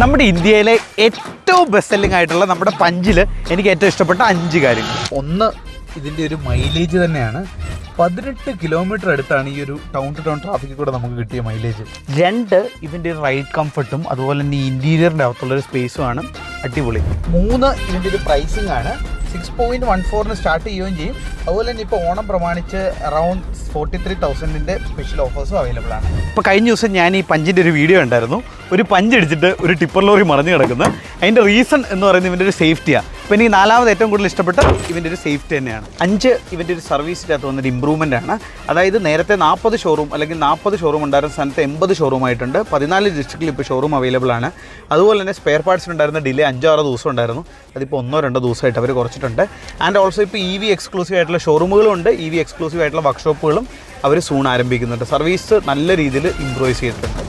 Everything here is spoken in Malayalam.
നമ്മുടെ ഇന്ത്യയിലെ ഏറ്റവും ബെസ്റ്റ് സെല്ലിംഗ് ആയിട്ടുള്ള നമ്മുടെ പഞ്ചിൽ എനിക്ക് ഏറ്റവും ഇഷ്ടപ്പെട്ട 5 കാര്യങ്ങൾ. ഒന്ന്, ഇതിൻ്റെ ഒരു മൈലേജ് തന്നെയാണ്. 18 കിലോമീറ്റർ അടുത്താണ് ഈ ഒരു ടൗൺ ടു ടൗൺ ട്രാഫിക്കിൽ കൂടെ നമുക്ക് കിട്ടിയ മൈലേജ്. 2, ഇതിൻ്റെ ഒരു റൈഡ് കംഫർട്ടും അതുപോലെ തന്നെ ഇൻറ്റീരിയറിൻ്റെ അകത്തുള്ളൊരു സ്പേസുമാണ് അടിപൊളി. 3, ഇതിൻ്റെ ഒരു പ്രൈസിംഗ് ആണ്. 6.14 സ്റ്റാർട്ട് ചെയ്യുകയും ചെയ്യും. അതുപോലെ തന്നെ ഇപ്പോൾ ഓണം പ്രമാണിച്ച് അറൗണ്ട് 43,000 സ്പെഷ്യൽ ഓഫേഴ്സും അവൈലബിൾ ആണ്. ഇപ്പോൾ കഴിഞ്ഞ ദിവസം ഞാൻ ഈ പഞ്ചിൻ്റെ ഒരു വീഡിയോ ഉണ്ടായിരുന്നു. ഒരു പഞ്ച് അടിച്ചിട്ട് ഒരു ടിപ്പർ ലോറി മറിഞ്ഞു കിടക്കുന്നത്. അതിൻ്റെ റീസൺ എന്ന് പറയുന്നത് ഇവൻ്റെ ഒരു സേഫ്റ്റിയാണ്. അപ്പോൾ എനിക്ക് 4ാമത് ഏറ്റവും കൂടുതൽ ഇഷ്ടപ്പെട്ട ഇവൻ്റെ ഒരു സേഫ്റ്റി തന്നെയാണ്. 5, ഇവൻ്റെ ഒരു സർവീസിനകത്ത് വന്നൊരു ഇമ്പ്രൂവ്മെൻ്റ് ആണ്. അതായത് നേരത്തെ 40 ഷോറൂം അല്ലെങ്കിൽ 40 ഷോറൂം ഉണ്ടായിരുന്ന സ്ഥാനത്ത് 80 ഷോറൂം ആയിട്ടുണ്ട്. 14 ഡിസ്ട്രിക്റ്റിൽ ഇപ്പോൾ ഷോറൂം അവൈലബിൾ ആണ്. അതുപോലെ തന്നെ സ്പെയർ പാർട്സിനുണ്ടായിരുന്ന ഡിലേ 5-6 ദിവസം ഉണ്ടായിരുന്നു. അതിപ്പോൾ 1-2 ദിവസമായിട്ട് അവർ കുറച്ചിട്ടുണ്ട്. ആൻഡ് ഓൾസോ ഇപ്പോൾ EV എക്സ്ക്ലൂസീവ് ആയിട്ടുള്ള ഷോറൂമുകളും ഉണ്ട്. EV എക്സ്ക്ലൂസീവ് ആയിട്ടുള്ള വർക്ക്ഷോപ്പുകളും അവർ സൂൺ ആരംഭിക്കുന്നുണ്ട്. സർവീസ് നല്ല രീതിയിൽ ഇംപ്രൂവൈസ് ചെയ്തിട്ടുണ്ട്.